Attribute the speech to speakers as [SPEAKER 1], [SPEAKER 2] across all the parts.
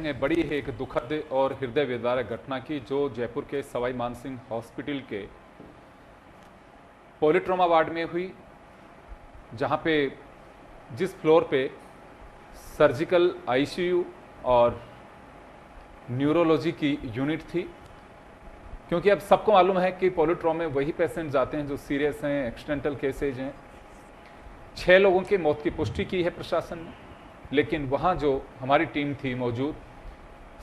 [SPEAKER 1] करेंगे बड़ी ही एक दुखद और हृदय विदारक घटना की जो जयपुर के सवाई मानसिंह हॉस्पिटल के पॉलीट्रोमा वार्ड में हुई, जहां पे जिस फ्लोर पे सर्जिकल आईसीयू और न्यूरोलॉजी की यूनिट थी। क्योंकि अब सबको मालूम है कि पॉलीट्रोमा में वही पेशेंट जाते हैं जो सीरियस हैं, एक्सीडेंटल केसेज हैं। 6 लोगों की मौत की पुष्टि की है प्रशासन ने, लेकिन वहाँ जो हमारी टीम थी मौजूद,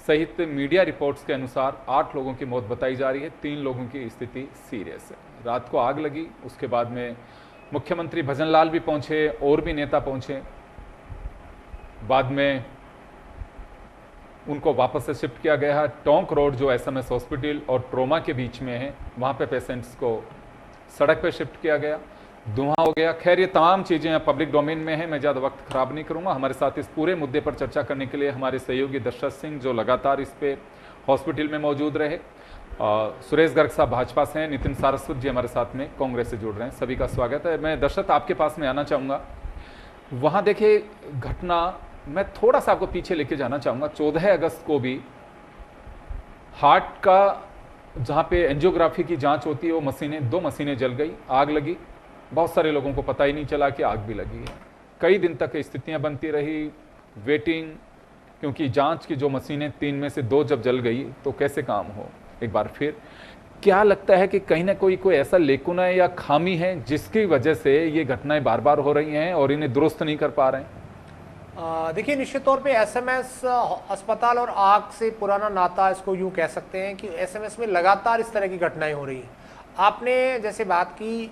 [SPEAKER 1] सहित मीडिया रिपोर्ट्स के अनुसार 8 लोगों की मौत बताई जा रही है, 3 लोगों की स्थिति सीरियस है। रात को आग लगी, उसके बाद में मुख्यमंत्री भजनलाल भी पहुंचे और भी नेता पहुंचे। बाद में उनको वापस से शिफ्ट किया गया है। टोंक रोड जो एसएमएस हॉस्पिटल और ट्रोमा के बीच में है, वहाँ पे पेशेंट्स को सड़क पे शिफ्ट किया गया। धुआं हो गया। खैर, ये तमाम चीज़ें अब पब्लिक डोमेन में हैं, मैं ज़्यादा वक्त खराब नहीं करूँगा। हमारे साथ इस पूरे मुद्दे पर चर्चा करने के लिए हमारे सहयोगी दशरथ सिंह जो लगातार इस पे हॉस्पिटल में मौजूद रहे, सुरेश गर्ग साहब भाजपा से हैं, नितिन सारस्वत जी हमारे साथ में कांग्रेस से जुड़ रहे हैं। सभी का स्वागत है। मैं दशरथ आपके पास में आना चाहूँगा। वहाँ देखिए घटना, मैं थोड़ा सा आपको पीछे लेके जाना चाहूँगा। 14 अगस्त को भी हार्ट का जहाँ पे एंजियोग्राफी की जाँच होती है, वो मशीनें 2 मशीनें जल गई, आग लगी। बहुत सारे लोगों को पता ही नहीं चला कि आग भी लगी है। कई दिन तक स्थितियां बनती रही, वेटिंग, क्योंकि जांच की जो मशीनें 3 में से 2 जब जल गई तो कैसे काम हो। एक बार फिर क्या लगता है कि कहीं ना कोई ऐसा लेकुना है या खामी है जिसकी वजह से ये घटनाएं बार बार हो रही हैं और इन्हें दुरुस्त नहीं कर पा रहे हैं?
[SPEAKER 2] देखिए, निश्चित तौर पे एसएमएस अस्पताल और आग से पुराना नाता, इसको यूं कह सकते हैं कि एसएमएस में लगातार इस तरह की घटनाएं हो रही हैं। आपने जैसे बात की,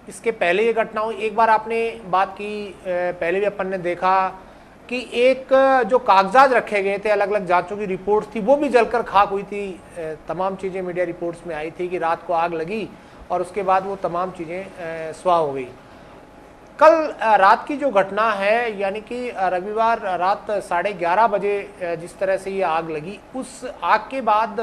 [SPEAKER 2] इसके पहले ये घटना हुई, एक बार आपने बात की, पहले भी अपन ने देखा कि एक जो कागजात रखे गए थे, अलग अलग जांचों की रिपोर्ट्स थी, वो भी जलकर खाक हुई थी। तमाम चीज़ें मीडिया रिपोर्ट्स में आई थी कि रात को आग लगी और उसके बाद वो तमाम चीज़ें स्वाह हो गई। कल रात की जो घटना है, यानी कि रविवार रात 11:30 बजे जिस तरह से ये आग लगी, उस आग के बाद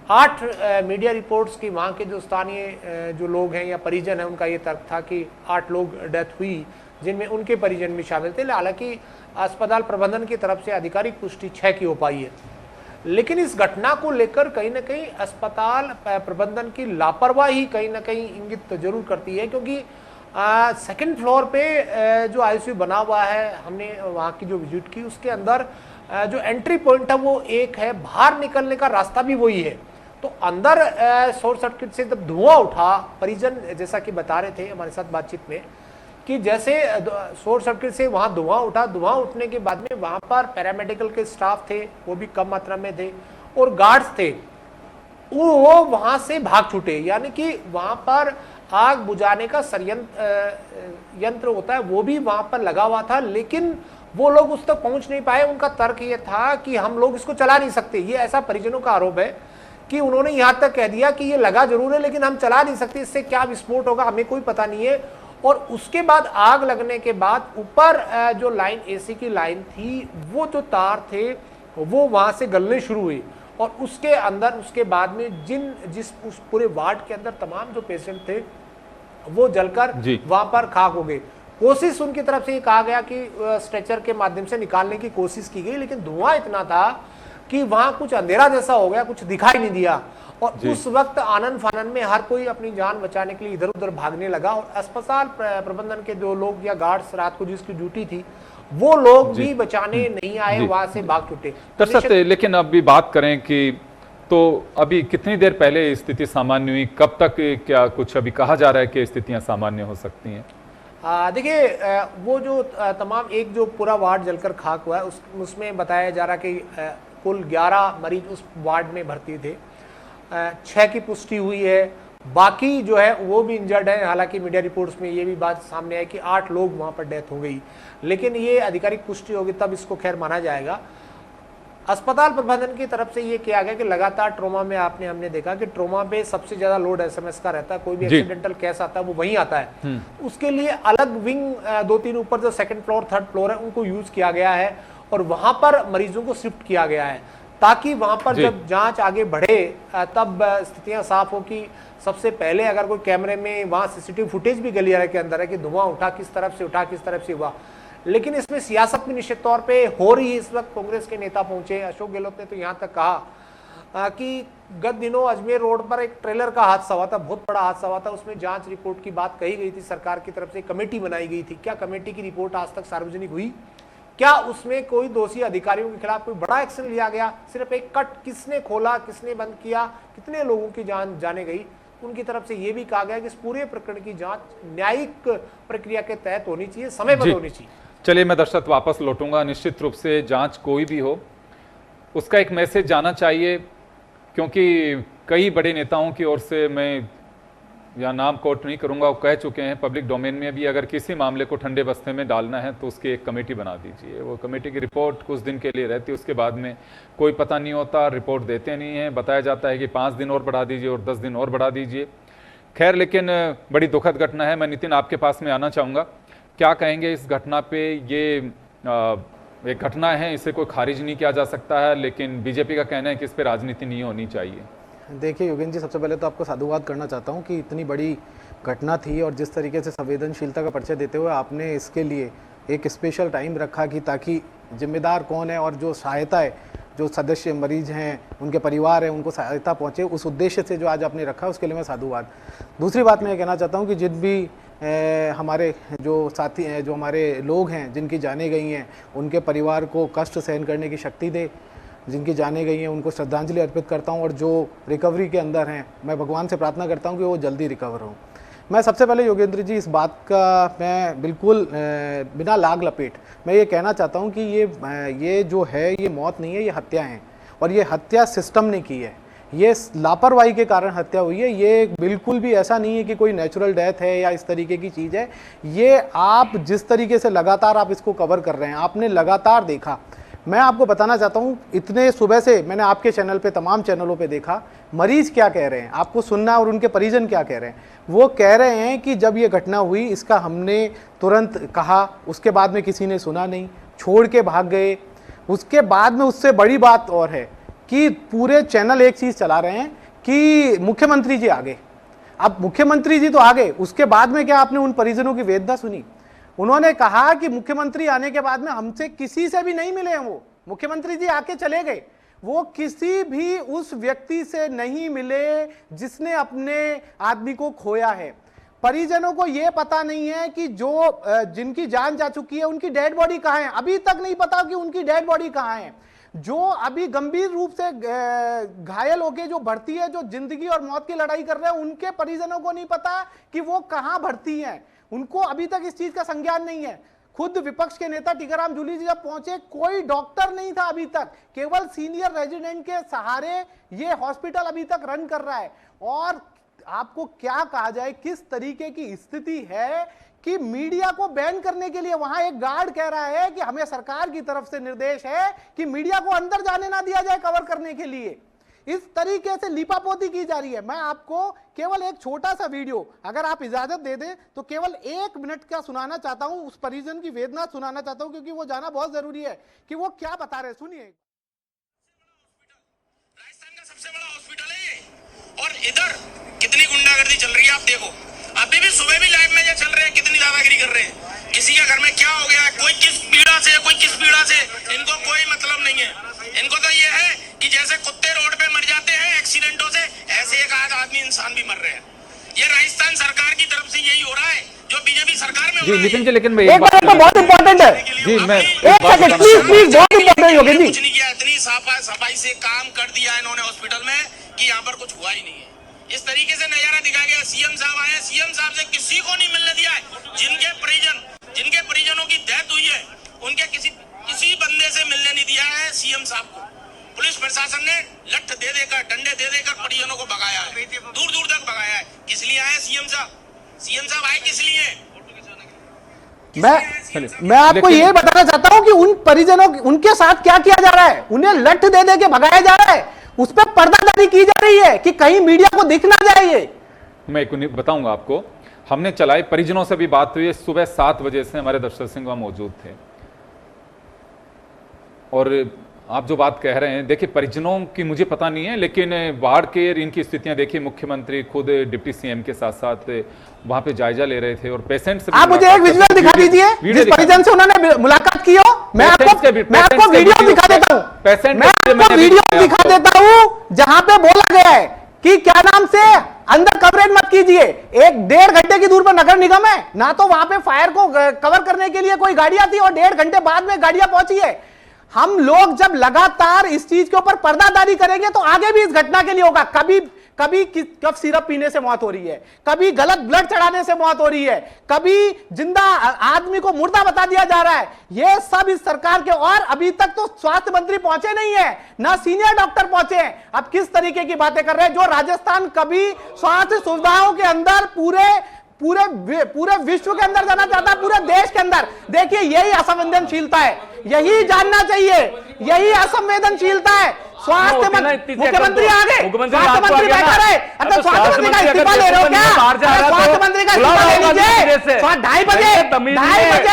[SPEAKER 2] 8 मीडिया रिपोर्ट्स की वहाँ के जो स्थानीय जो लोग हैं या परिजन हैं, उनका ये तर्क था कि 8 लोग डेथ हुई, जिनमें उनके परिजन भी शामिल थे। हालांकि अस्पताल प्रबंधन की तरफ से आधिकारिक पुष्टि 6 की हो पाई है, लेकिन इस घटना को लेकर कहीं ना कहीं अस्पताल प्रबंधन की लापरवाही कहीं ना कहीं इंगित जरूर करती है। क्योंकि सेकंड फ्लोर पे जो आईसीयू बना हुआ है, हमने वहाँ की जो विजिट की, उसके अंदर जो एंट्री पॉइंट है वो एक है, बाहर निकलने का रास्ता भी वही है। तो अंदर शॉर्ट सर्किट से जब धुआं उठा, परिजन जैसा कि बता रहे थे हमारे साथ बातचीत में कि जैसे शॉर्ट सर्किट से वहां धुआं उठा, धुआं उठने के बाद में वहां पर पैरामेडिकल के स्टाफ थे, वो भी कम मात्रा में थे, और गार्ड्स थे, वो वहां से भाग छूटे। यानी कि वहां पर आग बुझाने का यंत्र होता है, वो भी वहां पर लगा हुआ था, लेकिन वो लोग उस तक पहुंच नहीं पाए। उनका तर्क ये था कि हम लोग इसको चला नहीं सकते। ये ऐसा परिजनों का आरोप है कि उन्होंने यहां तक कह दिया कि ये लगा जरूर है, लेकिन हम चला नहीं सकते, इससे क्या विस्फोट होगा हमें कोई पता नहीं है। और उसके बाद आग लगने के बाद ऊपर जो लाइन, एसी की लाइन थी, वो जो तार थे वो वहां से गलने शुरू हुए, और उसके अंदर उसके बाद में जिस उस पूरे वार्ड के अंदर तमाम जो पेशेंट थे वो जलकर वहां पर खाक हो गए। कोशिश उनकी तरफ से ये कहा गया कि स्ट्रेचर के माध्यम से निकालने की कोशिश की गई, लेकिन धुआं इतना था कि वहां कुछ अंधेरा जैसा हो गया, कुछ दिखाई नहीं दिया। और उस वक्त आनन फानन में हर कोई अपनी जान बचाने के लिए इधर उधर भागने लगा, और अस्पताल प्रबंधन के जो लोग या गार्ड्स रात को जिसकी ड्यूटी थी, वो लोग भी बचाने नहीं आए, वहां से भाग छूटे।
[SPEAKER 1] लेकिन अभी बात करें कि तो अभी कितनी देर पहले स्थिति सामान्य हुई, कब तक क्या कुछ अभी कहा जा रहा है कि स्थितियां सामान्य हो सकती हैं?
[SPEAKER 2] देखिए, वो जो तमाम एक जो पूरा वार्ड जलकर खाक हुआ है, उसमें बताया जा रहा है कि कुल 11 मरीज उस वार्ड में भर्ती थे। 6 की पुष्टि हुई है, बाकी जो है वो भी इंजर्ड है। हालांकि मीडिया रिपोर्ट्स में ये भी बात सामने आई कि 8 लोग वहां पर डेथ हो गई, लेकिन ये आधिकारिक पुष्टि होगी तब इसको खैर माना जाएगा। अस्पताल प्रबंधन की तरफ से ये किया गया कि लगातार ट्रोमा में हमने देखा कि ट्रोमा पे सबसे ज्यादा लोड एसएमएस का रहता है। कोई भी एक्सीडेंटल केस आता है वो वहीं आता है। उसके लिए अलग विंग 2-3 ऊपर जो 2nd फ्लोर 3rd फ्लोर है, उनको यूज किया गया है, और वहां पर मरीजों को शिफ्ट किया गया है, ताकि वहां पर जब जांच आगे बढ़े तब स्थितियां साफ हो कि सबसे पहले अगर कोई कैमरे में, वहां सीसीटीवी फुटेज भी गलियारे के अंदर है कि धुआं उठा किस तरफ से उठा, किस तरफ से हुआ। लेकिन इसमें सियासत भी निश्चित तौर पे हो रही है। इस वक्त कांग्रेस के नेता पहुंचे, अशोक गहलोत ने तो यहां तक कहा कि गत दिनों अजमेर रोड पर एक ट्रेलर का हादसा हुआ था, बहुत बड़ा हादसा हुआ था, उसमें जांच रिपोर्ट की बात कही गई थी, सरकार की तरफ से कमेटी बनाई गई थी। क्या कमेटी की रिपोर्ट आज तक सार्वजनिक हुई? क्या उसमें कोई दोषी अधिकारियों के खिलाफ कोई बड़ा एक्शन लिया गया? सिर्फ एक कट किसने खोला, किसने बंद किया, कितने लोगों की जान जाने गई? उनकी तरफ से यह भी कहा गया कि इस पूरे प्रकरण की जांच न्यायिक प्रक्रिया के तहत होनी चाहिए, समय पर होनी चाहिए।
[SPEAKER 1] चलिए, मैं दर्शक वापस लौटूंगा। निश्चित रूप से जांच कोई भी हो, उसका एक मैसेज जाना चाहिए, क्योंकि कई बड़े नेताओं की ओर से, मैं या नाम कोट नहीं करूंगा, वो कह चुके हैं पब्लिक डोमेन में भी, अगर किसी मामले को ठंडे बस्ते में डालना है तो उसकी एक कमेटी बना दीजिए। वो कमेटी की रिपोर्ट कुछ दिन के लिए रहती है, उसके बाद में कोई पता नहीं होता, रिपोर्ट देते नहीं हैं, बताया जाता है कि 5 दिन और बढ़ा दीजिए और 10 दिन और बढ़ा दीजिए। खैर, लेकिन बड़ी दुखद घटना है। मैं नितिन आपके पास में आना चाहूँगा, क्या कहेंगे इस घटना पे? ये एक घटना है, इसे कोई खारिज नहीं किया जा सकता है, लेकिन बीजेपी का कहना है कि इस पर राजनीति नहीं होनी चाहिए।
[SPEAKER 3] देखिए योगेंद्र जी, सबसे पहले तो आपको साधुवाद करना चाहता हूं कि इतनी बड़ी घटना थी और जिस तरीके से संवेदनशीलता का परिचय देते हुए आपने इसके लिए एक स्पेशल टाइम रखा कि ताकि जिम्मेदार कौन है और जो सहायता है, जो सदस्य मरीज हैं, उनके परिवार हैं, उनको सहायता पहुंचे, उस उद्देश्य से जो आज आपने रखा उसके लिए मैं साधुवाद। दूसरी बात मैं ये कहना चाहता हूँ कि जिन भी हमारे जो साथी हैं, जो हमारे लोग हैं जिनकी जानें गई हैं, उनके परिवार को कष्ट सहन करने की शक्ति दे। जिनकी जाने गई हैं उनको श्रद्धांजलि अर्पित करता हूं, और जो रिकवरी के अंदर हैं मैं भगवान से प्रार्थना करता हूं कि वो जल्दी रिकवर हों। मैं सबसे पहले योगेंद्र जी इस बात का मैं बिल्कुल बिना लाग लपेट मैं ये कहना चाहता हूं कि ये जो है ये मौत नहीं है, ये हत्या है, और ये हत्या सिस्टम ने की है। ये लापरवाही के कारण हत्या हुई है। ये बिल्कुल भी ऐसा नहीं है कि कोई नेचुरल डेथ है या इस तरीके की चीज़ है। ये आप जिस तरीके से लगातार आप इसको कवर कर रहे हैं, आपने लगातार देखा। मैं आपको बताना चाहता हूं, इतने सुबह से मैंने आपके चैनल पे, तमाम चैनलों पे देखा, मरीज क्या कह रहे हैं आपको सुनना, और उनके परिजन क्या कह रहे हैं। वो कह रहे हैं कि जब ये घटना हुई इसका हमने तुरंत कहा, उसके बाद में किसी ने सुना नहीं, छोड़ के भाग गए। उसके बाद में उससे बड़ी बात और है कि पूरे चैनल एक चीज चला रहे हैं कि मुख्यमंत्री जी आगे। अब मुख्यमंत्री जी तो आगे, उसके बाद में क्या आपने उन परिजनों की वेदना सुनी? उन्होंने कहा कि मुख्यमंत्री आने के बाद में हमसे किसी से भी नहीं मिले हैं। वो मुख्यमंत्री जी आके चले गए, वो किसी भी उस व्यक्ति से नहीं मिले जिसने अपने आदमी को खोया है। परिजनों को यह पता नहीं है कि जो जिनकी जान जा चुकी है उनकी डेड बॉडी कहां है, अभी तक नहीं पता कि उनकी डेड बॉडी कहां है। जो अभी गंभीर रूप से घायल होके जो भर्ती है, जो जिंदगी और मौत की लड़ाई कर रहे हैं, उनके परिजनों को नहीं पता कि वो कहां भर्ती हैं। उनको अभी तक इस चीज का संज्ञान नहीं है। खुद विपक्ष के नेता टीकाराम जूली जी जब पहुंचे, कोई डॉक्टर नहीं था अभी तक, केवल सीनियर रेजिडेंट के सहारे ये हॉस्पिटल अभी तक रन कर रहा है। और आपको क्या कहा जाए, किस तरीके की स्थिति है कि मीडिया को बैन करने के लिए वहां एक गार्ड कह रहा है कि हमें सरकार की तरफ से निर्देश है कि मीडिया को अंदर जाने ना दिया जाए कवर करने के लिए। इस तरीके से लीपापोती की जा रही है। मैं आपको केवल एक छोटा सा वीडियो, अगर आप इजाजत दे दें तो केवल 1 मिनट का सुनाना चाहता हूं, उस परिजन की वेदना सुनाना चाहता हूं, क्योंकि वो जाना बहुत जरूरी है कि वो क्या बता रहे हैं। सुनिए।
[SPEAKER 4] राजस्थान का सबसे बड़ा हॉस्पिटल है ये, और इधर कितनी गुंडागर्दी चल रही है आप देखो। अभी भी सुबह भी लाइव में ये चल रहे हैं, कितनी दादागिरी कर रहे हैं। किसी के घर में क्या हो गया, कोई किस पीड़ा से, कोई किस पीड़ा से, इनको कोई मतलब नहीं है। इनको तो ये है कि जैसे कुत्ते रोड पे मर जाते हैं एक्सीडेंटों से, ऐसे एक आदमी इंसान भी मर रहे हैं। ये राजस्थान सरकार की तरफ से यही हो रहा है जो बीजेपी सरकार में
[SPEAKER 1] जी नितिन जी, लेकिन मैं
[SPEAKER 3] एक बात तो बहुत इंपॉर्टेंट है
[SPEAKER 1] जी, मैं
[SPEAKER 3] एक सेकंड प्लीज बहुत इंपॉर्टेंट है योगेंद्र जी।
[SPEAKER 4] कुछ नहीं किया, इतनी सफाई से काम कर दिया इन्होंने हॉस्पिटल में कि यहाँ पर कुछ हुआ ही नहीं है। इस तरीके से नजारा दिखाया गया। सीएम साहब आए, सीएम साहब से किसी को नहीं मिलने दिया है। जिनके परिजनों की डेथ हुई है उनके किसी बंदे से मिलने नहीं दिया है सीएम साहब को। पुलिस प्रशासन ने लठ दे देकर, डंडे दे देकर परिजनों को भगाया है, दूर दूर तक भगाया है। किस लिए आए सीएम साहब? सीएम साहब आए किस लिए?
[SPEAKER 3] मैं आपको ये बताना चाहता हूं कि उन परिजनों, उनके साथ क्या किया जा रहा है। उन्हें लठ दे दे के भगाया जा रहा है, उस पर पर्दादारी की जा रही है कि कहीं मीडिया को दिख ना जाए। ये
[SPEAKER 1] मैं एक बताऊंगा आपको, हमने चलाई, परिजनों से भी बात हुई है। सुबह 7 बजे से हमारे दर्शक सिंह वहां मौजूद थे और आप जो बात कह रहे हैं, देखिए परिजनों की मुझे पता नहीं है, लेकिन बाढ़ के इनकी स्थितियां देखिए, मुख्यमंत्री खुद डिप्टी सीएम के साथ साथ वहां पे जायजा ले रहे थे और पेशेंट से
[SPEAKER 3] आप मुझे एक विजुअल दिखा दीजिए जिस परिजन से उन्होंने मुलाकात की हो। मैं आपको वीडियो दिखा देता हूं, मैं आपको वीडियो दिखा देता हूं जहां पे बोला गया है कि क्या नाम से अंदर कवरेज मत कीजिए। 1-1.5 घंटे की दूर पर नगर निगम है, ना तो वहां पे फायर को कवर करने के लिए कोई गाड़ी आती है और 1.5 घंटे बाद में गाड़ियां पहुंची है। हम लोग जब लगातार इस चीज के ऊपर पर्दादारी करेंगे तो आगे भी इस घटना के लिए होगा। कभी कब सिरप पीने से मौत हो रही है, कभी गलत ब्लड चढ़ाने से मौत हो रही है, कभी जिंदा आदमी को मुर्दा बता दिया जा रहा है। ये सब इस सरकार के, और अभी तक तो स्वास्थ्य मंत्री पहुंचे नहीं है, ना सीनियर डॉक्टर पहुंचे हैं। अब किस तरीके की बातें कर रहे हैं? जो राजस्थान कभी स्वास्थ्य सुविधाओं के अंदर पूरे विश्व के अंदर जाना चाहता है, पूरे देश के अंदर। देखिए यही असंवेदनशीलता है, यही जानना चाहिए, यही असंवेदनशीलता है। स्वास्थ्य मुख्यमंत्री आ गए, स्वास्थ्य मंत्री बैठा रहे। अच्छा स्वास्थ्य मंत्री का इस्तीफा ले रहे हो क्या? स्वास्थ्य मंत्री का इस्तीफा ले लीजिए। 2:30 बजे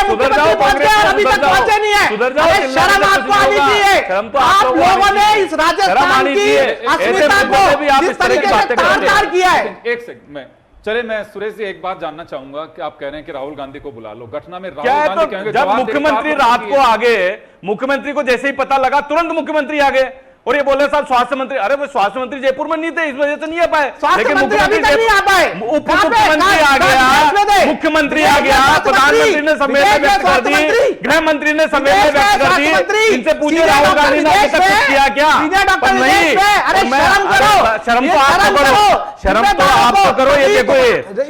[SPEAKER 3] मुख्यमंत्री पहुंच गए और अभी तक पहुंचे नहीं है। अरे शर्म आपको आनी चाहिए। आप लोगों ने इस राजस्थान की अस्मिता को जिस तरीके से तार-तार किया है।
[SPEAKER 1] एक सेकंड चले, मैं सुरेश जी एक बात जानना चाहूंगा कि आप कह रहे हैं कि राहुल गांधी को बुला लो। घटना में राहुल गांधी कहेंगे,
[SPEAKER 5] जब मुख्यमंत्री रात को आ गए, मुख्यमंत्री को जैसे ही पता लगा तुरंत मुख्यमंत्री आ गए और ये बोले साहब स्वास्थ्य मंत्री, अरे वो स्वास्थ्य मंत्री जयपुर में नहीं थे, इस वजह से नहीं आ पाए।
[SPEAKER 3] लेकिन मुख्यमंत्री नहीं आ पाए,
[SPEAKER 5] उप मुख्यमंत्री आ गया, मुख्यमंत्री आ गया, प्रधानमंत्री ने संवेदना व्यक्त कर दी, गृह मंत्री ने संवेदना व्यक्त कर दी। इनसे पूछिए राहुल गांधी ने अभी तक कुछ किया क्या? नहीं, शर्म तो आप करो, शर्म तो आप तो करो। ये देखो,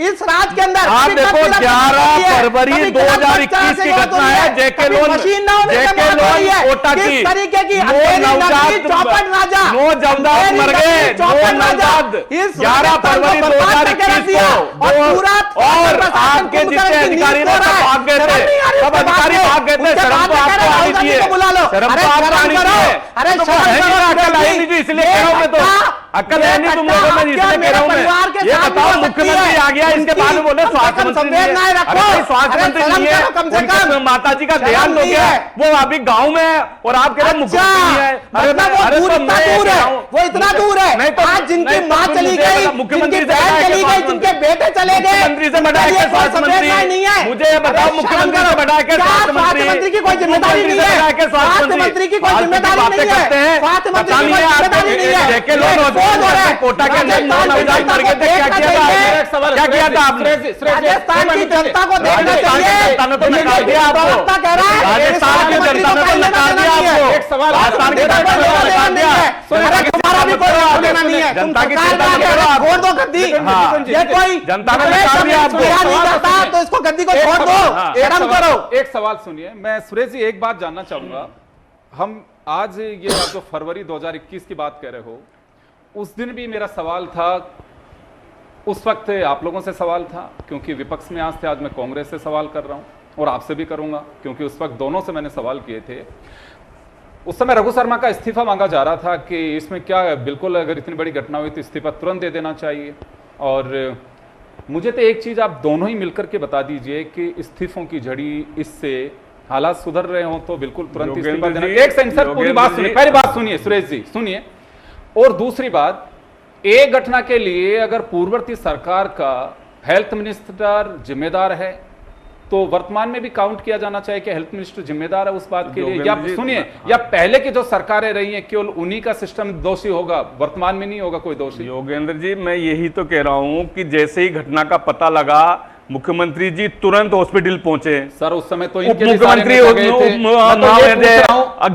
[SPEAKER 3] इस राज्य के अंदर
[SPEAKER 5] आप देखो 11 फरवरी 2021 की घटना है, जेके लोन कोटा की,
[SPEAKER 3] तरीके की
[SPEAKER 5] राजा 9 जमदार मर गए, 11 फरवरी 2021 को, और आपके जितने अधिकारी ने सब भाग गए थे, सब अधिकारी भाग गए थे। शर्म तो आपको आनी चाहिए, शर्म तो आपको आनी चाहिए। अकल आई नहीं थी, इसलिए कह रहा हूं मैं, तो अकल है नहीं तुम लोगों में, इसलिए कह रहा हूं मैं। ये बताओ मुख्यमंत्री आ गया, इसके बाद में बोले स्वास्थ्य मंत्री नहीं है। अरे स्वास्थ्य मंत्री नहीं है, उनके माता जी का देहांत हो गया, वो अभी गांव में है और आप कह रहे हैं मुख्यमंत्री नहीं है।
[SPEAKER 3] वो इतना दूर है, आज जिनकी माँ चली गई,
[SPEAKER 5] मुख्यमंत्री
[SPEAKER 3] जिनकी बहन चली गई, जिनके बेटे चले गए,
[SPEAKER 5] मुख्यमंत्री से बढ़ा के स्वास्थ्य मंत्री नहीं है। मुझे ये बताओ, मुख्यमंत्री से बढ़ा के स्वास्थ्य मंत्री
[SPEAKER 3] की कोई जिम्मेदारी नहीं है, स्वास्थ्य मंत्री की कोई जिम्मेदारी नहीं है, स्वास्थ्य मंत्री की कोई जिम्मेदारी नहीं है।
[SPEAKER 5] कोटा के अंदर 9 नवजात मर गए थे, क्या किया था? क्या किया था आपने?
[SPEAKER 3] राजस्थान की जनता को देखना चाहिए।
[SPEAKER 5] जनता ने तो नकार दिया आपको, राजस्थान की जनता ने तो नकार दिया आपको,
[SPEAKER 1] एक सवाल
[SPEAKER 5] राजस्थान की जनता ने तो नकार दिया।
[SPEAKER 3] तुम्हारा भी कोई रोक देना नहीं है,
[SPEAKER 5] जनता की चिंता करो,
[SPEAKER 3] छोड़ दो गद्दी। ये कोई
[SPEAKER 5] जनता ने नकार दिया आपको,
[SPEAKER 3] नहीं करता तो इसको गद्दी को छोड़ दो, शर्म करो।
[SPEAKER 1] एक सवाल सुनिए, मैं सुरेश जी एक बात जानना चाहूंगा। हम आज ये आप जो फरवरी 2021 की बात कह रहे हो, उस दिन भी मेरा सवाल था, उस वक्त आप लोगों से सवाल था क्योंकि विपक्ष में आज थे, आज मैं कांग्रेस से सवाल कर रहा हूं और आपसे भी करूंगा क्योंकि उस वक्त दोनों से मैंने सवाल किए थे। उस समय रघु शर्मा का इस्तीफा मांगा जा रहा था कि इसमें क्या, बिल्कुल अगर इतनी बड़ी घटना हुई तो इस्तीफा तुरंत दे देना चाहिए। और मुझे तो एक चीज आप दोनों ही मिलकर के बता दीजिए कि इस्तीफों की झड़ी, इससे हालात सुधर रहे हो तो बिल्कुल तुरंत इस्तीफा देना। एक सेकंड सर, पूरी बात सुनिए, पहली बात सुनिए सुरेश जी, सुनिए। और दूसरी बात, एक घटना के लिए अगर पूर्ववर्ती सरकार का हेल्थ मिनिस्टर जिम्मेदार है तो वर्तमान में भी काउंट किया जाना चाहिए कि हेल्थ मिनिस्टर जिम्मेदार है उस बात के लिए, या सुनिए, या पहले की जो सरकारें रही हैं केवल उन्हीं का सिस्टम दोषी होगा, वर्तमान में नहीं होगा कोई दोषी?
[SPEAKER 5] योगेंद्र जी, मैं यही तो कह रहा हूं कि जैसे ही घटना का पता लगा मुख्यमंत्री जी तुरंत हॉस्पिटल पहुंचे।
[SPEAKER 1] सर उस समय तो
[SPEAKER 5] उप मुख्यमंत्री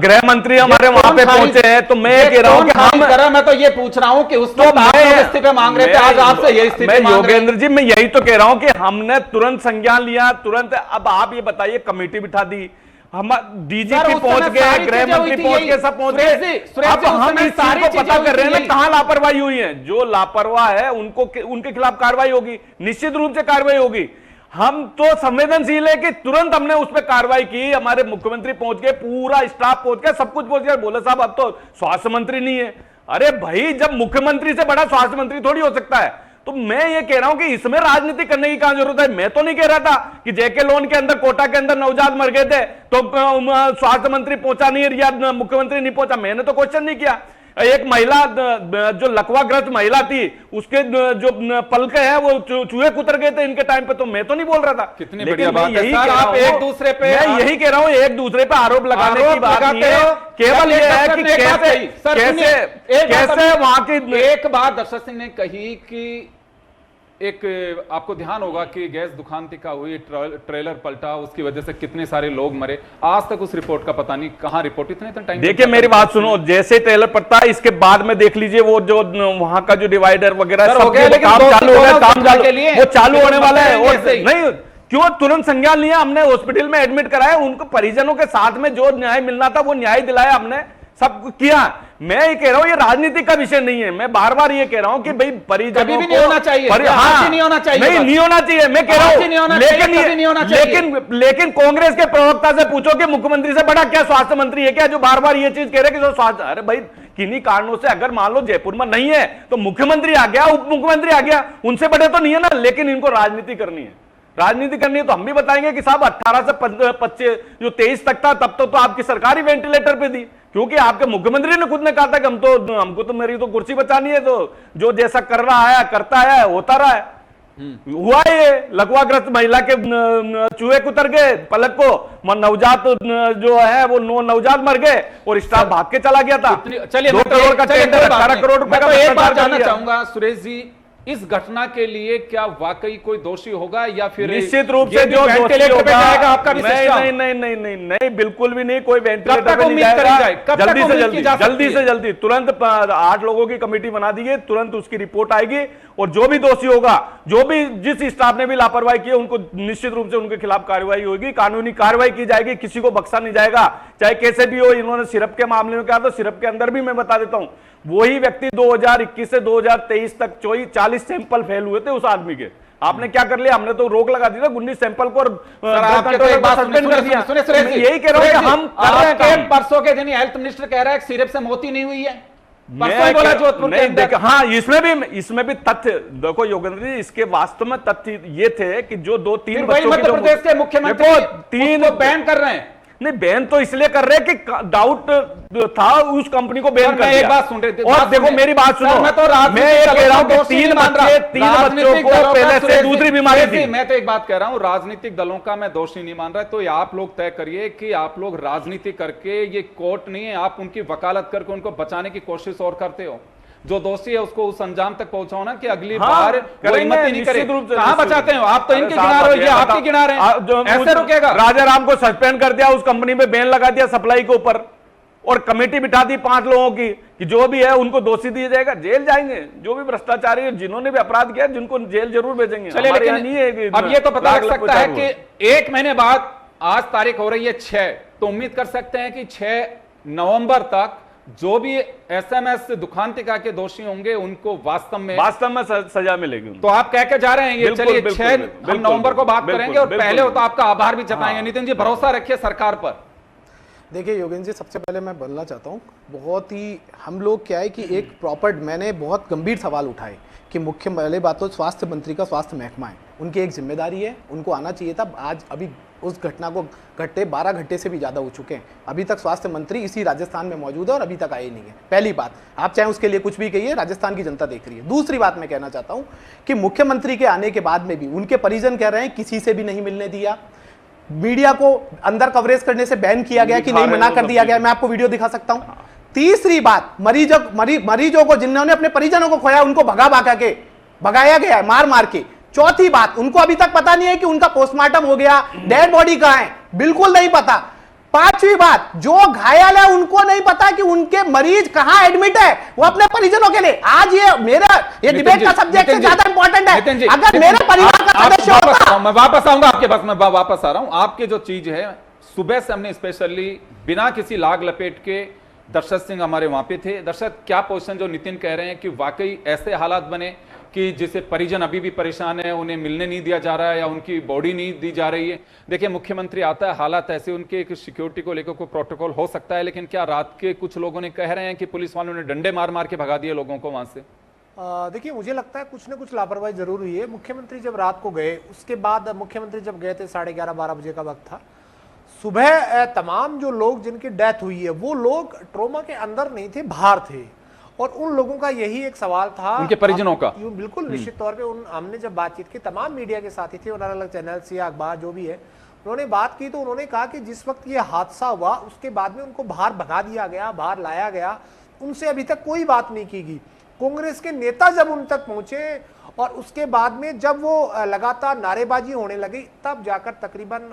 [SPEAKER 5] गृह मंत्री हमारे वहां पे पहुंचे हैं, तो मैं कह रहा हूं कि
[SPEAKER 1] मैं तो ये पूछ रहा हूं कि उस वक्त आप इस्तीफे मांग रहे थे, आज आपसे ये इस्तीफे मांग रहे हैं।
[SPEAKER 5] योगेंद्र जी, मैं यही तो कह रहा हूं कि हमने तुरंत संज्ञान लिया, तुरंत। अब आप ये बताइए, कमेटी बिठा दी, हम डीजीपी पहुंच गए, गृह मंत्री पहुंच गए, सब पहुंच गए। अब हम इस चीज को पता कर रहे हैं ना कहां लापरवाही हुई है। जो लापरवाह है उनको, उनके खिलाफ कार्रवाई होगी, निश्चित रूप से कार्रवाई होगी। हम तो संवेदनशील है कि तुरंत हमने उस पर कार्रवाई की। हमारे मुख्यमंत्री पहुंच गए, पूरा स्टाफ पहुंच गया, सब कुछ पहुंच गया। बोले साहब अब तो स्वास्थ्य मंत्री नहीं है। अरे भाई, जब मुख्यमंत्री से बड़ा स्वास्थ्य मंत्री थोड़ी हो सकता है। तो मैं ये कह रहा हूं कि इसमें राजनीति करने की क्या जरूरत है। मैं तो नहीं कह रहा था कि जेके लोन के अंदर, कोटा के अंदर नवजात मर गए थे तो स्वास्थ्य मंत्री पहुंचा नहीं या मुख्यमंत्री नहीं पहुंचा, मैंने तो क्वेश्चन नहीं किया। एक महिला जो लकवाग्रस्त महिला थी, उसके जो पलके हैं वो चूहे कुतर गए थे इनके टाइम पे, तो मैं तो नहीं बोल रहा था।
[SPEAKER 1] कितनी बढ़िया बात है सर, आप एक दूसरे पे,
[SPEAKER 5] मैं यही कह रहा हूं, एक दूसरे पे आरोप लगाने की बात नहीं है, केवल ये है कि कैसे वहां की।
[SPEAKER 1] एक बात दर्शक सिंह ने कही कि एक आपको ध्यान होगा कि गैस दुखांतिका हुई, ट्रेलर पलटा, उसकी वजह से कितने सारे लोग मरे। आज तक उस रिपोर्ट का पता नहीं कहां रिपोर्ट, इतने टाइम।
[SPEAKER 5] देखिए मेरी बात सुनो, जैसे ट्रेलर पलटा इसके बाद में देख लीजिए वो जो वहां का जो डिवाइडर वगैरह
[SPEAKER 1] हो गया, लेकिन
[SPEAKER 5] काम चालू हो गया, काम चालू वो चालू होने वाला है। और नहीं क्यों तुरंत संज्ञान लिया हमने, हॉस्पिटल में एडमिट कराया, उनको परिजनों के साथ में जो न्याय मिलना था वो न्याय दिलाया हमने, सब किया। मैं ये कह रहा हूं ये राजनीति का विषय नहीं है, मैं बार बार ये कह रहा हूं कि भाई परिजनों को
[SPEAKER 1] नहीं होना चाहिए,
[SPEAKER 5] हाँ,
[SPEAKER 1] नहीं होना चाहिए,
[SPEAKER 5] नहीं होना चाहिए, मैं कह रहा हूं। लेकिन कांग्रेस के प्रवक्ता से पूछो कि मुख्यमंत्री से बड़ा क्या स्वास्थ्य मंत्री है क्या, जो बार बार ये चीज कह रहे कि जो स्वास्थ्य, अरे भाई किन्हीं कारणों से अगर मान लो जयपुर में नहीं है तो मुख्यमंत्री आ गया, उप मुख्यमंत्री आ गया, उनसे बड़े तो नहीं है ना। लेकिन इनको राजनीति करनी है, राजनीति करनी है तो हम भी बताएंगे कि साहब 18 से 25 जो 23 तक था तब तो आपकी सरकार ही वेंटिलेटर पे दी, क्योंकि आपके मुख्यमंत्री ने खुद ने कहा था कि हमको तो मेरी तो कुर्सी बचानी है, तो जो जैसा कर रहा है करता है, होता रहा है। हुआ ये लकवाग्रस्त महिला के चूहे कुतर गए पलक को, नवजात जो है वो नवजात मर गए और स्टाफ भाग के चला गया था।
[SPEAKER 1] चलिए
[SPEAKER 5] 2 करोड़ का टेंडर, 18 करोड़ रुपए का।
[SPEAKER 1] एक बात जानना चाहूंगा सुरेश जी, इस घटना के लिए क्या वाकई कोई दोषी होगा या फिर
[SPEAKER 5] निश्चित रूप से जो
[SPEAKER 1] वेंटिलेटर पे जाएगा आपका भी सिस्टम?
[SPEAKER 5] नहीं नहीं नहीं नहीं नहीं बिल्कुल भी नहीं, कोई वेंटिलेटर पे नहीं जाएगा। जल्दी से जल्दी तुरंत 8 लोगों की कमेटी बना दी है, तुरंत उसकी रिपोर्ट आएगी और जो भी दोषी होगा, जो भी जिस स्टाफ ने भी लापरवाही की है उनको निश्चित रूप से उनके खिलाफ कार्रवाई होगी, कानूनी कार्रवाई की जाएगी, किसी को बख्शा नहीं जाएगा, चाहे कैसे भी हो। इन्होंने सिरप के मामले में कहा तो सिरप के अंदर भी मैं बता देता हूं, वही व्यक्ति 2021 से 2023 तक 40 सैंपल फेल हुए थे उस आदमी के। आपने क्या कर लिया, हमने तो रोक लगा दी था 19 सैंपल को और सस्पेंड कर दिया। यही कह रहा हूं कि हम
[SPEAKER 1] परसों के दिन हेल्थ मिनिस्टर कह रहा है सिरप से मौत ही नहीं हुई है,
[SPEAKER 5] बोला जोधपुर के अंदर। हाँ इसमें भी तथ्य देखो योगेंद्र जी, इसके वास्तव में तथ्य ये थे कि जो 2-3 बच्चों की
[SPEAKER 1] मध्य प्रदेश के मुख्यमंत्री 3 बैन कर रहे हैं।
[SPEAKER 5] नहीं बैन तो इसलिए कर रहे हैं कि डाउट था उस कंपनी को बैन कर दिया।
[SPEAKER 1] एक बात सुन रहे थे,
[SPEAKER 5] और देखो मेरी बात सुनो,
[SPEAKER 1] मैं तो
[SPEAKER 5] मैं ये कह रहा हूं कि 3 बच्चों को पहले से दूसरी बीमारी थी।
[SPEAKER 1] मैं तो एक बात कह रहा हूं, राजनीतिक दलों का मैं दोषी नहीं मान रहा, तो आप लोग तय करिए कि आप लोग राजनीति करके, ये कोर्ट नहीं है, आप उनकी वकालत करके उनको बचाने की कोशिश और करते हो। जो दोषी है उसको उस अंजाम तक पहुंचाओ ना कि अगली बार वो हिम्मत ही नहीं करे। कहां बचाते हो आप, तो इनके गिना रहे हो, ये आपकी गिना रहे हैं, ऐसे रुकेगा?
[SPEAKER 5] राजा राम को सस्पेंड कर दिया, उस कंपनी में बैन लगा दिया सप्लाई के ऊपर और कमेटी बिठा दी 5 लोगों की कि जो भी है उनको दोषी दिया जाएगा, जेल जाएंगे जो भी भ्रष्टाचारी है, जिन्होंने भी अपराध किया जिनको जेल जरूर भेजेंगे।
[SPEAKER 1] चलिए लेकिन अब ये तो पता लग सकता है कि 1 महीने बाद, आज तारीख हो रही है 6, तो उम्मीद कर सकते हैं कि 6 नवंबर तक जो भी एसएमएस दुखांतिका के दोषी होंगे उनको वास्तव में
[SPEAKER 5] सजा मिलेगी।
[SPEAKER 1] तो आप कह के जा रहे हैं ये, चलिए 6 नवंबर को बात करेंगे और पहले हो तो आपका आभार भी जताएंगे। नितिन जी भरोसा रखिए सरकार पर।
[SPEAKER 3] देखिए योगेंद्र जी, सबसे पहले मैं बोलना चाहता हूँ, बहुत ही हम लोग क्या है कि एक प्रॉपर, मैंने बहुत गंभीर सवाल उठाए कि मुख्य पहले बात तो स्वास्थ्य मंत्री का स्वास्थ्य महकमा है, उनकी एक जिम्मेदारी है, उनको आना चाहिए था। आज अभी उस घटना को घटे 12 घंटे से भी ज़्यादा हो चुके हैं, अभी तक स्वास्थ्य मंत्री इसी राजस्थान में मौजूद है और अभी तक आए नहीं है। पहली बात, आप चाहे उसके लिए कुछ भी कहिए, राजस्थान की जनता देख रही है। दूसरी बात मैं कहना चाहता हूँ कि मुख्यमंत्री के आने के बाद में भी उनके परिजन कह रहे हैं किसी से भी नहीं मिलने दिया, मीडिया को अंदर कवरेज करने से बैन किया गया कि नहीं, मना कर दिया गया। मैं आपको वीडियो दिखा सकता हूं। तीसरी बात, मरीजों को जिन्होंने अपने परिजनों को खोया उनको भगाया गया है मार मार के। चौथी बात, उनको अभी तक पता नहीं है कि उनका पोस्टमार्टम हो गया, डेड बॉडी कहां है, बिल्कुल नहीं पता। पांचवी बात, जो घायल है उनको नहीं पता कि उनके मरीज कहां एडमिट है, वो अपने परिजनों के लिए। आज ये डिबेट का सब्जेक्ट से ज्यादा इंपॉर्टेंट है। अगर मेरे परिवार का सदस्य होता,
[SPEAKER 1] मैं वापस आऊंगा आपके पास, मैं वापस आ रहा हूं। आपके जो चीज है, सुबह से हमने स्पेशली बिना किसी लाग लपेट के, दर्शक सिंह हमारे वहां पे थे। दर्शक क्या पोजीशन जो नितिन कह रहे हैं कि वाकई ऐसे हालात बने कि जिसे परिजन अभी भी परेशान है, उन्हें मिलने नहीं दिया जा रहा है या उनकी बॉडी नहीं दी जा रही है। देखिए मुख्यमंत्री आता है, हालात ऐसे, उनके एक सिक्योरिटी को लेकर कोई प्रोटोकॉल हो सकता है, लेकिन क्या रात के कुछ लोगों ने कह रहे हैं कि पुलिस वालों ने डंडे मार मार के भगा दिए लोगों को वहां से?
[SPEAKER 2] देखिए, मुझे लगता है कुछ ना कुछ लापरवाही जरूर हुई है। मुख्यमंत्री जब रात को गए, उसके बाद मुख्यमंत्री जब गए थे 11:30-12 बजे का वक्त था, सुबह तमाम जो लोग जिनकी डेथ हुई है वो लोग ट्रोमा के अंदर नहीं थे, बाहर थे, और उन लोगों का यही एक सवाल था,
[SPEAKER 1] उनके परिजनों का।
[SPEAKER 2] बिल्कुल निश्चित तौर पे हमने जब बातचीत की, तमाम मीडिया के साथी थे, अलग अलग चैनल से या अखबार जो भी है, उन्होंने बात की, तो उन्होंने कहा कि जिस वक्त ये हादसा हुआ उसके बाद में उनको बाहर भगा दिया गया, बाहर लाया गया, उनसे अभी तक कोई बात नहीं की गई। कांग्रेस के नेता जब उन तक पहुंचे और उसके बाद में जब वो लगातार नारेबाजी होने लगी, तब जाकर तकरीबन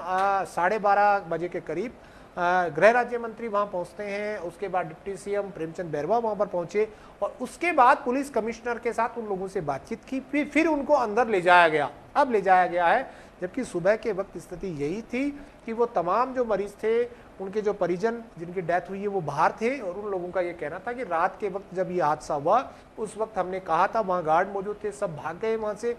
[SPEAKER 2] 12:30 बजे के करीब गृह राज्य मंत्री वहां पहुंचते हैं। उसके बाद डिप्टी सीएम प्रेमचंद बैरवा वहां पर पहुंचे और उसके बाद पुलिस कमिश्नर के साथ उन लोगों से बातचीत की, फिर उनको अंदर ले जाया गया। अब ले जाया गया है, जबकि सुबह के वक्त स्थिति यही थी कि वो तमाम जो मरीज थे, उनके जो परिजन जिनकी डेथ हुई है वो बाहर थे, और उन लोगों का ये कहना था कि रात के वक्त जब ये हादसा हुआ उस वक्त हमने कहा था, वहाँ गार्ड मौजूद थे, सब भाग गए वहाँ से।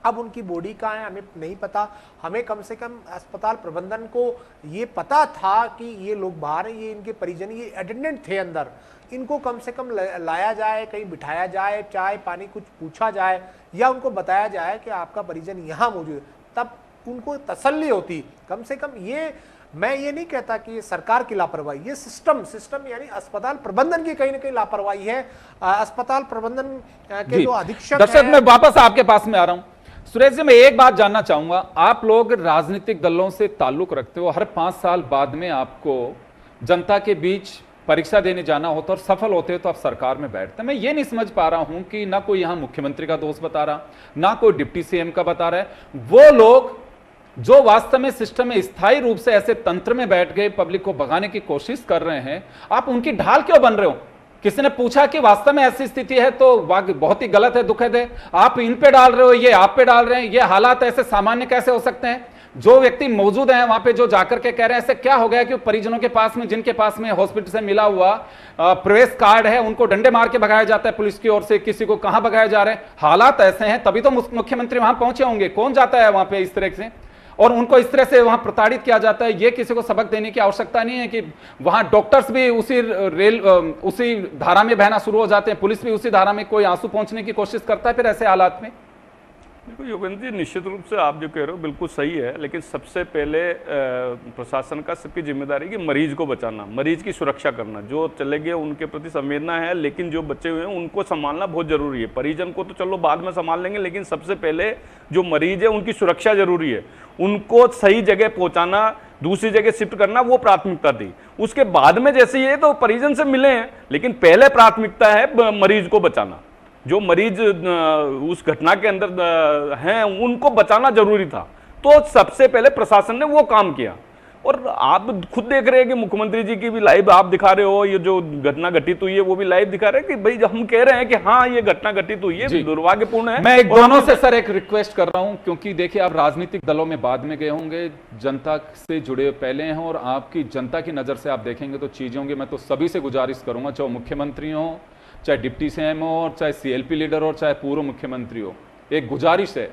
[SPEAKER 2] अब उनकी बॉडी कहाँ है हमें नहीं पता। हमें कम से कम अस्पताल प्रबंधन को ये पता था कि ये लोग बाहर हैं, ये इनके परिजन, ये अटेंडेंट थे अंदर, इनको कम से कम लाया जाए, कहीं बिठाया जाए, चाय पानी कुछ पूछा जाए, या उनको बताया जाए कि आपका परिजन यहाँ मौजूद है, तब उनको तसल्ली होती। कम से कम ये, मैं ये नहीं कहता कि ये सरकार की लापरवाही, ये सिस्टम यानी अस्पताल प्रबंधन की कहीं ना कहीं लापरवाही है। अस्पताल प्रबंधन के जो अधीक्षक
[SPEAKER 1] दर्शक, मैं वापस आपके पास में आ रहा हूं। सुरेश जी, मैं एक बात जानना चाहूंगा, आप लोग राजनीतिक दलों से ताल्लुक रखते हो, हर 5 साल बाद में आपको जनता के बीच परीक्षा देने जाना होता है और सफल होते हो तो आप सरकार में बैठते हैं। मैं ये नहीं समझ पा रहा हूं कि ना कोई यहां मुख्यमंत्री का दोष बता रहा, ना कोई डिप्टी सीएम का बता रहा है। वो लोग जो वास्तव में सिस्टम में स्थायी रूप से ऐसे तंत्र में बैठ गए, पब्लिक को भगाने की कोशिश कर रहे हैं, आप उनकी ढाल क्यों बन रहे हो? किसी ने पूछा कि वास्तव में ऐसी स्थिति है तो बहुत ही गलत है, दुखद है, आप इन पे डाल रहे हो, ये आप पे डाल रहे हैं, ये हालात ऐसे सामान्य कैसे हो सकते हैं? जो व्यक्ति मौजूद हैं वहां पे, जो जाकर के कह रहे हैं ऐसे क्या हो गया कि परिजनों के पास में, जिनके पास में हॉस्पिटल से मिला हुआ प्रवेश कार्ड है, उनको डंडे मार के भगाया जाता है पुलिस की ओर से, किसी को कहां भगाया जा रहा है? हालात ऐसे हैं, तभी तो मुख्यमंत्री वहां पहुंचे होंगे। कौन जाता है वहां पे इस तरह से, और उनको इस तरह से वहां प्रताड़ित किया जाता है? ये किसी को सबक देने की आवश्यकता नहीं है कि वहां डॉक्टर्स भी उसी धारा में बहना शुरू हो जाते हैं, पुलिस भी उसी धारा में कोई आंसू पहुंचने की कोशिश करता है फिर ऐसे हालात में।
[SPEAKER 5] देखो योगेंद्र जी, निश्चित रूप से आप जो कह रहे हो बिल्कुल सही है, लेकिन सबसे पहले प्रशासन का सबकी जिम्मेदारी कि मरीज को बचाना, मरीज की सुरक्षा करना। जो चले गए उनके प्रति संवेदना है, लेकिन जो बचे हुए हैं उनको संभालना बहुत जरूरी है। परिजन को तो चलो बाद में संभाल लेंगे, लेकिन सबसे पहले जो मरीज है उनकी सुरक्षा जरूरी है। उनको सही जगह पहुंचाना, दूसरी जगह शिफ्ट करना, वो प्राथमिकता थी। उसके बाद में जैसे ये तो परिजन से मिले हैं, लेकिन पहले प्राथमिकता है मरीज को बचाना। जो मरीज उस घटना के अंदर हैं उनको बचाना जरूरी था, तो सबसे पहले प्रशासन ने वो काम किया। और आप खुद देख रहे हैं कि मुख्यमंत्री जी की भी लाइव आप दिखा रहे हो, ये जो घटना घटित हुई है वो भी लाइव दिखा रहे हैं कि भाई हम कह रहे हैं कि हाँ ये घटना घटित हुई है, दुर्भाग्यपूर्ण है।
[SPEAKER 1] मैं दोनों से सर एक रिक्वेस्ट कर रहा हूं, क्योंकि देखिए आप राजनीतिक दलों में बाद में गए होंगे, जनता से जुड़े पहले हैं, और आपकी जनता की नजर से आप देखेंगे तो चीजें होंगी। मैं तो सभी से गुजारिश करूंगा, चाहे मुख्यमंत्री हो, चाहे डिप्टी सीएम हो, और चाहे सीएलपी लीडर हो, चाहे पूर्व मुख्यमंत्री हो, एक गुजारिश है,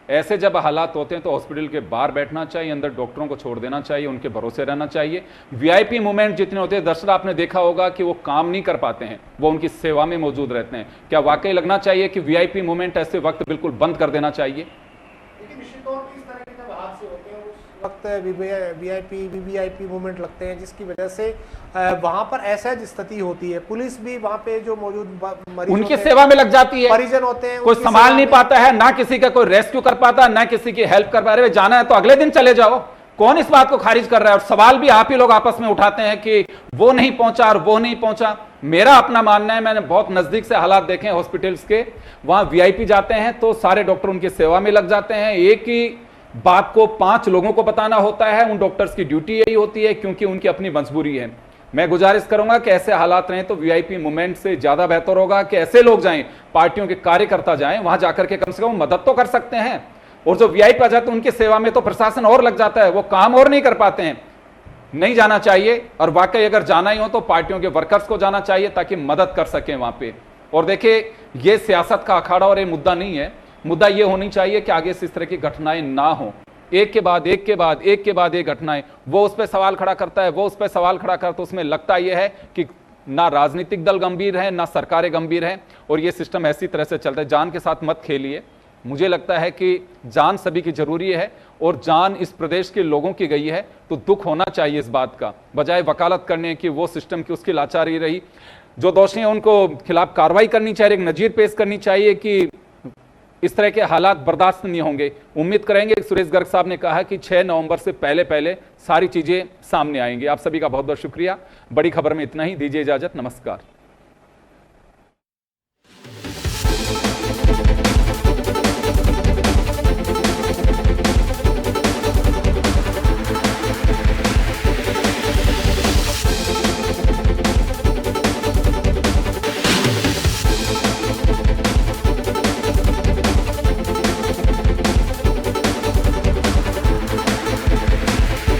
[SPEAKER 1] ऐसे जब हालात होते हैं तो हॉस्पिटल के बाहर बैठना चाहिए, अंदर डॉक्टरों को छोड़ देना चाहिए, उनके भरोसे रहना चाहिए। वीआईपी मूवमेंट जितने होते हैं, दर्शक आपने देखा होगा कि वो काम नहीं कर पाते हैं, वो उनकी सेवा में मौजूद रहते हैं। क्या वाकई लगना चाहिए कि वीआईपी मूवमेंट ऐसे वक्त बिल्कुल बंद कर देना चाहिए?
[SPEAKER 2] वक्त वीवीआईपी मूवमेंट लगते हैं, जिसकी वजह से वहां पर ऐसा स्थिति होती है, पुलिस भी वहां पे जो मौजूद मरीज
[SPEAKER 1] उनकी सेवा में लग जाती है,
[SPEAKER 2] परिजन होते हैं,
[SPEAKER 1] कोई संभाल नहीं पाता है, ना किसी का कोई रेस्क्यू कर पाता, ना किसी की हेल्प कर पा रहे। जाना है तो अगले दिन चले जाओ, कौन इस बात को खारिज कर रहा है? और सवाल भी आप ही लोग आपस में उठाते हैं कि वो नहीं पहुंचा और वो नहीं पहुंचा। मेरा अपना मानना है, मैंने बहुत नजदीक से हालात देखे हैं हॉस्पिटल्स के, वहां वीआईपी जाते हैं तो सारे डॉक्टर उनकी सेवा में लग जाते हैं। एक ही बात को 5 लोगों को बताना होता है, उन डॉक्टर्स की ड्यूटी यही होती है, क्योंकि उनकी अपनी मजबूरी है। मैं गुजारिश करूंगा कि ऐसे हालात रहे तो वीआईपी मूवमेंट से ज्यादा बेहतर होगा कि ऐसे लोग जाएं, पार्टियों के कार्यकर्ता जाएं, वहां जाकर के कम से कम मदद तो कर सकते हैं। और जो वीआईपी आ जाते हैं उनकी सेवा में तो प्रशासन और लग जाता है, वो काम और नहीं कर पाते हैं। नहीं जाना चाहिए, और वाकई अगर जाना ही हो तो पार्टियों के वर्कर्स को जाना चाहिए ताकि मदद कर सकें वहां पे। और देखिए, ये सियासत का अखाड़ा और ये मुद्दा नहीं है, मुद्दा ये होनी चाहिए कि आगे से इस तरह की घटनाएं ना हो, एक के बाद एक के बाद एक के बाद एक घटनाएं। वो उस पर सवाल खड़ा करता है, वो उस पर सवाल खड़ा करता है, तो उसमें लगता यह है कि ना राजनीतिक दल गंभीर है, ना सरकारें गंभीर हैं, और ये सिस्टम ऐसी तरह से चलता है। जान के साथ मत खेलिए। मुझे लगता है कि जान सभी की जरूरी है, और जान इस प्रदेश के लोगों की गई है तो दुख होना चाहिए इस बात का, बजाय वकालत करने की वो सिस्टम की उसकी लाचारी रही। जो दोषी हैं उनको खिलाफ कार्रवाई करनी चाहिए, एक नजीर पेश करनी चाहिए कि इस तरह के हालात बर्दाश्त नहीं होंगे। उम्मीद करेंगे, सुरेश गर्ग साहब ने कहा कि 6 नवंबर से पहले पहले सारी चीजें सामने आएंगी। आप सभी का बहुत बहुत शुक्रिया। बड़ी खबर में इतना ही, दीजिए इजाजत, नमस्कार।